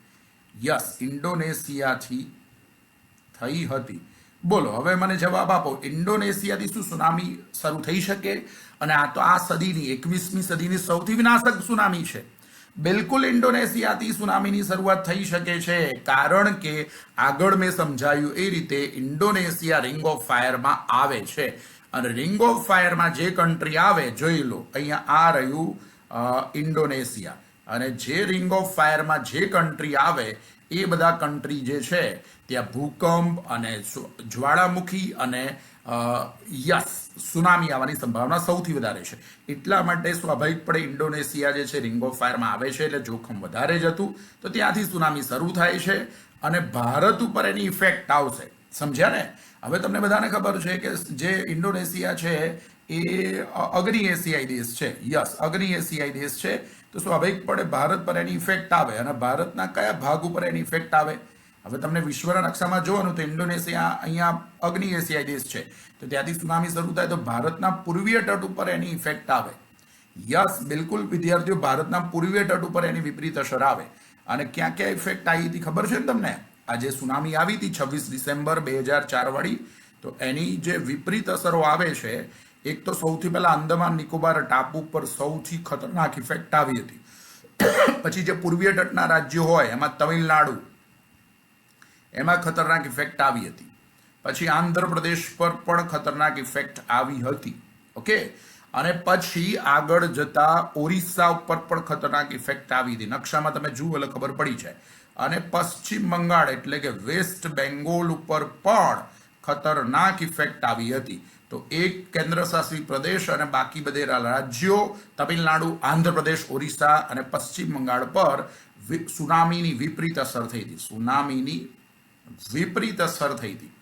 યસ, ઇન્ડોનેશિયાથી થઈ હતી. બોલો, હવે મને જવાબ આપો, ઇન્ડોનેશિયાથી શું સુનામી શરૂ થઈ શકે? અને આ તો આ સદીની 21મી સદીની સૌથી વિનાશક સુનામી છે. બિલકુલ ઇન્ડોનેશિયાથી સુનામીની શરૂઆત થઈ શકે છે, કારણ કે આગળ મેં સમજાયું એ રીતે ઇન્ડોનેશિયા રિંગ ઓફ ફાયરમાં આવે છે. અને રિંગ ઓફ ફાયરમાં જે કન્ટ્રી આવે, જોઈ લો અહીંયા આ રહ્યું ઇન્ડોનેશિયા, અને જે રિંગ ઓફ ફાયરમાં જે કન્ટ્રી આવે એ બધા કન્ટ્રી જે છે ત્યાં ભૂકંપ અને જ્વાળામુખી અને સુનામી આવવાની સંભાવના સૌથી વધારે છે. એટલા માટે સ્વાભાવિક પડે ઇન્ડોનેશિયા જે છે રિંગ ઓફ ફાયરમાં આવે છે, એટલે જોખમ વધારે જ હતું. તો ત્યાંથી સુનામી શરૂ થાય છે અને ભારત ઉપર એની ઇફેક્ટ આવશે. સમજ્યા ને? હવે તમને બધાને ખબર છે કે જે ઇન્ડોનેશિયા છે એ અગ્નિ એશિયાઈ દેશ છે. યસ, અગ્નિ એશિયાઈ દેશ છે. તો સ્વાભાવિક પડે ભારત પર એની ઇફેક્ટ આવે. અને ભારતના કયા ભાગ ઉપર એની ઇફેક્ટ આવે? હવે તમને વિશ્વના નકશામાં જોવાનું તો ઇન્ડોનેશિયા અહીંયા અગ્નિ એશિયાઈ દેશ છે, તો ત્યાંથી સુનામી શરૂ થાય તો ભારતના પૂર્વીય તટ ઉપર એની ઇફેક્ટ આવે. યસ, બિલકુલ વિદ્યાર્થીઓ, ભારતના પૂર્વીય તટ ઉપર એની વિપરીત અસર આવે. અને ક્યાં ક્યાં ઇફેક્ટ આવી હતી ખબર છે ને તમને? આ જે સુનામી આવી હતી 26 ડિસેમ્બર 2004 વાળી, તો એની જે વિપરીત અસરો આવે છે, એક તો સૌથી પહેલા અંદમાન નિકોબાર ટાપુ પર સૌથી ખતરનાક ઇફેક્ટ આવી હતી. પછી જે પૂર્વીય તટના રાજ્યો હોય એમાં તમિલનાડુ, એમાં ખતરનાક ઇફેક્ટ આવી હતી. પછી આંધ્રપ્રદેશ પર પણ ખતરનાક ઇફેક્ટ આવી હતી. ઓકે, અને પછી આગળ જતા ઓરિસ્સા ઉપર પણ ખતરનાક ઇફેક્ટ આવી હતી. નકશામાં તમે જુઓ એટલે ખબર પડી જાય. અને પશ્ચિમ બંગાળ એટલે કે વેસ્ટ બેંગોલ ઉપર પણ ખતરનાક ઇફેક્ટ આવી હતી. તો એક કેન્દ્ર શાસિત પ્રદેશ અને બાકી બધે રાજ્યો, તમિલનાડુ, આંધ્રપ્રદેશ, ઓરિસ્સા અને પશ્ચિમ બંગાળ પર સુનામીની વિપરીત અસર થઈ હતી. સુનામીની વિપરીત અસર થઈ હતી.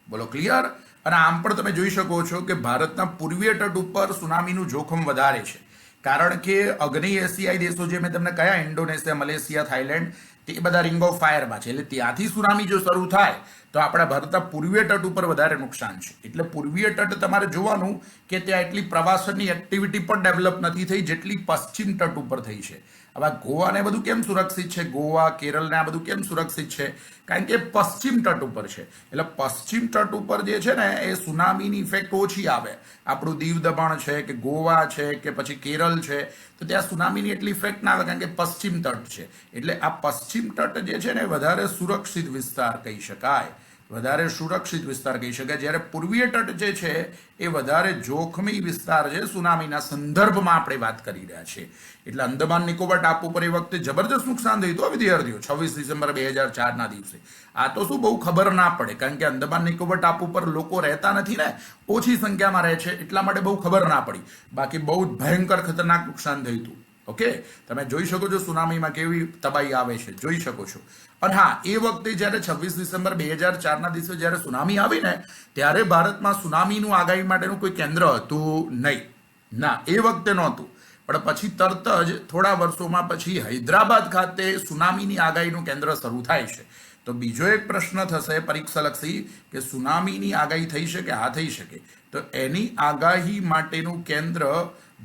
બોલો ક્લિયર? અને આમ પણ તમે જોઈ શકો છો કે ભારતના પૂર્વીય તટ ઉપર સુનામીનું જોખમ વધારે છે, કારણ કે અગ્નેય એશિયાઈ દેશો જે મેં તમને કયા, ઇન્ડોનેશિયા, મલેશિયા, થાઈલેન્ડ, તે બધા રિંગ ઓફ ફાયરમાં છે. એટલે ત્યાંથી સુનામી જો શરૂ થાય તો આપણા ભારતના પૂર્વીય તટ ઉપર વધારે નુકસાન છે. એટલે પૂર્વીય તટ તમારે જોવાનું કે ત્યાં એટલી પ્રવાસનની એક્ટિવિટી પણ ડેવલપ નથી થઈ જેટલી પશ્ચિમ તટ ઉપર થઈ છે. હવે ગોવા ને બધું કેમ સુરક્ષિત છે, ગોવા, કેરળ ને આ બધું કેમ સુરક્ષિત છે? કારણ કે પશ્ચિમ તટ ઉપર છે. એટલે પશ્ચિમ તટ ઉપર જે છે ને એ સુનામીની ઇફેક્ટ ઓછી આવે. આપણું દીવ દમણ છે કે ગોવા છે કે પછી કેરળ છે, તો ત્યાં સુનામીની એટલી ઇફેક્ટ ના આવે કારણ કે પશ્ચિમ તટ છે. એટલે આ પશ્ચિમ તટ જે છે ને વધારે સુરક્ષિત વિસ્તાર કહી શકાય, વધારે સુરક્ષિત વિસ્તાર કહી શકાય. જ્યારે પૂર્વીય તટ જે છે એ વધારે જોખમી વિસ્તાર છે સુનામીના સંદર્ભમાં આપણે વાત કરી રહ્યા છીએ. એટલે અંદમાન નિકોબાર ટાપુ પર એ વખતે જબરજસ્ત નુકસાન થયું હતું વિદ્યાર્થીઓ 26 ડિસેમ્બર 2004ના દિવસે. આ તો શું બહુ ખબર ના પડે, કારણ કે અંદમાન નિકોબાર ટાપુ પર લોકો રહેતા નથી ને, ઓછી સંખ્યામાં રહે છે, એટલા માટે બહુ ખબર ના પડી. બાકી બહુ જ ભયંકર ખતરનાક નુકસાન થયું હતું. ઓકે, તમે જોઈ શકો છો સુનામીમાં કેવી તબાહી આવે છે, જોઈ શકો છો. અને હા, એ વખતે જ્યારે 26 ડિસેમ્બર 2004ના દિવસે જ્યારે સુનામી આવી ને, ત્યારે ભારતમાં સુનામીનું આગાહી માટેનું કોઈ કેન્દ્ર હતું નહીં. ના, એ વખતે નહોતું. પણ પછી તરત જ થોડા વર્ષોમાં પછી હૈદરાબાદ ખાતે સુનામીની આગાહીનું કેન્દ્ર શરૂ થાય છે. તો બીજો એક પ્રશ્ન થશે પરીક્ષાલક્ષી કે સુનામીની આગાહી થઈ શકે? હા, થઈ શકે. તો એની આગાહી માટેનું કેન્દ્ર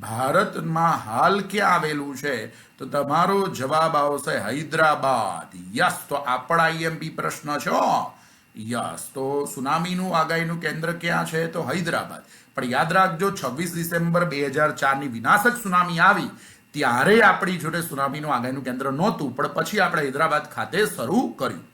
ભારતમાં હાલ ક્યાં આવેલું છે? તો તમારો જવાબ આવશે હૈદરાબાદ. યસ, તો આપણા આઈએમપી પ્રશ્ન છે. યસ, તો સુનામીનું આગાહીનું કેન્દ્ર ક્યાં છે? તો હૈદરાબાદ. પણ યાદ રાખજો, 26 ડિસેમ્બર 2004ની વિનાશક સુનામી આવી ત્યારે આપણી જોડે સુનામીનું આગાહીનું કેન્દ્ર નહોતું, પણ પછી આપણે હૈદરાબાદ ખાતે શરૂ કર્યું.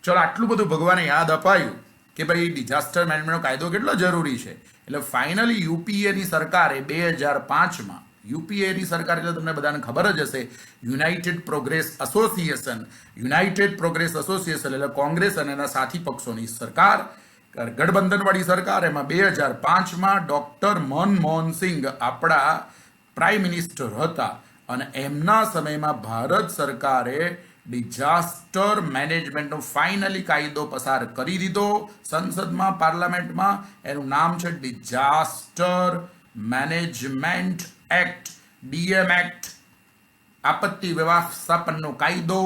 ચલો, આટલું બધું ભગવાને યાદ અપાયું કે ભાઈ ડિઝાસ્ટર મેનેજમેન્ટનો કાયદો કેટલો જરૂરી છે. એટલે ફાઇનલી યુપીએની સરકારે 2005માં, યુપીએની સરકાર એટલે તમને બધાને ખબર જ હશે, યુનાઇટેડ પ્રોગ્રેસ એસોસિએશન એટલે કોંગ્રેસ અને એના સાથી પક્ષોની સરકાર, ગઠબંધનવાળી સરકાર, એમાં 2005માં ડોક્ટર મનમોહન સિંઘ આપણા પ્રાઇમ મિનિસ્ટર હતા અને એમના સમયમાં ભારત સરકારે ડિઝાસ્ટર મેનેજમેન્ટનો ફાઇનલી કાયદો પસાર કરી દીધો સંસદમાં, પાર્લામેન્ટમાં. એનું નામ છે disaster management act, DM act, આપત્તિ વ્યવસ્થાપનનો કાયદો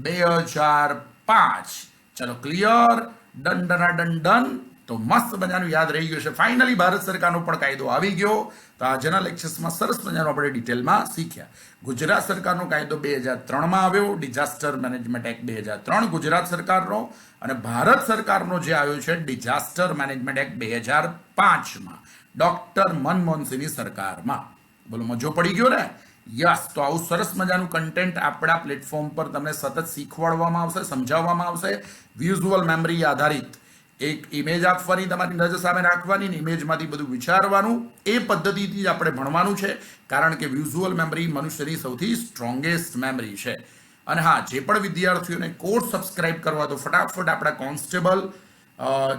2005. ચલો, clear? Done done done done. તો મસ્ત મજાનું યાદ રહી ગયું છે. ફાઇનલી ભારત સરકારનો પણ કાયદો આવી ગયો. તો આજના લેક્ચર્સમાં સરસ મજાનો આપણે ડિટેલમાં શીખ્યા. ગુજરાત સરકારનો કાયદો 2003માં આવ્યો, ડિઝાસ્ટર મેનેજમેન્ટ એક્ટ 2003 ગુજરાત સરકારનો, અને ભારત સરકારનો જે આવ્યો છે ડિઝાસ્ટર મેનેજમેન્ટ એક્ટ 2005માં ડોક્ટર મનમોહન સિંહની સરકારમાં. બોલો, મજો પડી ગયો ને? યસ, તો આવું સરસ મજાનું કન્ટેન્ટ આપણા પ્લેટફોર્મ પર તમને સતત શીખવાડવામાં આવશે, સમજાવવામાં આવશે. વિઝ્યુઅલ મેમરી આધારિત એક ઇમેજ આપવાની, તમારી નજર સામે રાખવાની, ઇમેજમાંથી બધું વિચારવાનું, એ પદ્ધતિથી જ આપણે ભણવાનું છે. કારણ કે વિઝ્યુઅલ મેમરી મનુષ્યની સૌથી સ્ટ્રોંગેસ્ટ મેમરી છે. અને હા, જે પણ વિદ્યાર્થીઓને કોર્સ સબસ્ક્રાઇબ કરવા, તો ફટાફટ આપણા કોન્સ્ટેબલ,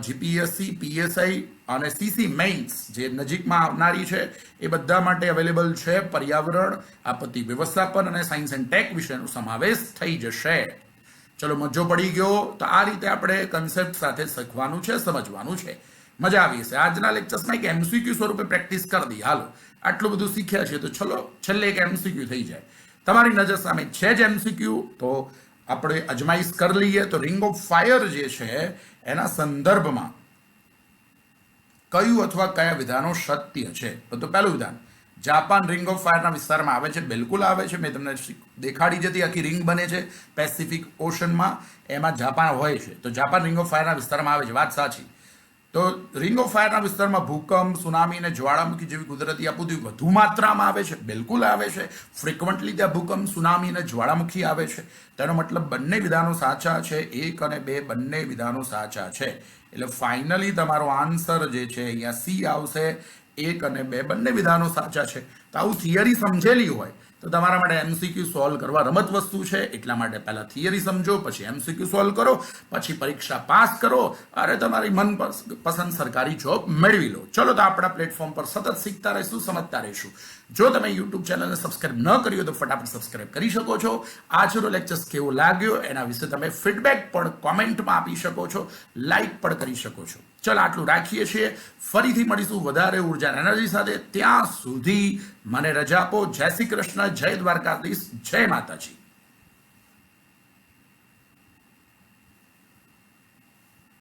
જીપીએસસી, પીએસઆઈ અને સીસી મેઇન્સ જે નજીકમાં આવનારી છે એ બધા માટે અવેલેબલ છે. પર્યાવરણ, આપત્તિ વ્યવસ્થાપન અને સાયન્સ એન્ડ ટેક વિષયનો સમાવેશ થઈ જશે. ચલો, મજો પડી ગયો? તો આ રીતે આપણે કન્સેપ્ટ સાથે શીખવાનું છે, સમજવાનું છે. મજા આવી હશે. આજના લેક્ચર્સમાં એક એમસીક્યુ સ્વરૂપે પ્રેક્ટિસ કરી દઈએ. હાલો, આટલું બધું શીખ્યા છે તો ચલો છેલ્લે એક એમસીક્યુ થઈ જાય. તમારી નજર સામે છે જ એમસીક્યુ, તો આપણે અજમાઈશ કરી લઈએ. તો રિંગ ઓફ ફાયર જે છે એના સંદર્ભમાં કયું અથવા કયા વિધાનો સત્ય છે? તો પહેલું વિધાન, જાપાન રિંગ ઓફ ફાયરના વિસ્તારમાં આવે છે. બિલકુલ આવે છે. મેં તમને દેખાડી જતી આખી રિંગ બને છે પેસિફિક ઓશનમાં, એમાં જાપાન હોય છે. તો જાપાન રિંગ ઓફ ફાયરના વિસ્તારમાં આવે છે, વાત સાચી. તો રિંગ ઓફ ફાયરના વિસ્તારમાં ભૂકંપ, સુનામી અને જ્વાળામુખી જેવી કુદરતી આપત્તિ વધુ માત્રામાં આવે છે. બિલકુલ આવે છે. ફ્રિકવન્ટલી ત્યાં ભૂકંપ, સુનામી અને જ્વાળામુખી આવે છે. તેનો મતલબ બંને વિધાનો સાચા છે. 1 અને 2 બંને વિધાનો સાચા છે. એટલે ફાઇનલી તમારો આન્સર જે છે અહીંયા સી આવશે. 1 અને 2 બંને વિધાનો સાચા છે. તો આવું થિયરી સમજેલી હોય તો તમારા માટે એમસીક્યુ સોલ્વ કરવા રમત વસ્તુ છે, એટલા માટે પહેલા થિયરી સમજો, પછી એમસીક્યુ સોલ્વ કરો, પછી પરીક્ષા પાસ કરો અને તમારી મનપસંદ સરકારી જોબ મેળવી લો. ચલો તો આપણા પ્લેટફોર્મ પર સતત શીખતા રહીશું, સમજતા રહીશું. જો તમે યુટ્યુબ ચેનલને સબસ્ક્રાઇબ ન કરી હોય તો ફટાફટ સબસ્ક્રાઇબ કરી શકો છો. આજનો લેક્ચર કેવો લાગ્યો એના વિશે તમે ફીડબેક પણ કોમેન્ટમાં આપી શકો છો, લાઈક પણ કરી શકો છો. ચલો આટલું રાખીએ છીએ. ફરીથી મળીશું વધારે ઉર્જા અને એનર્જી સાથે. ત્યાં સુધી મને રજા આપો. જય શ્રી કૃષ્ણ, જય દ્વારકાધીશ, જય માતાજી.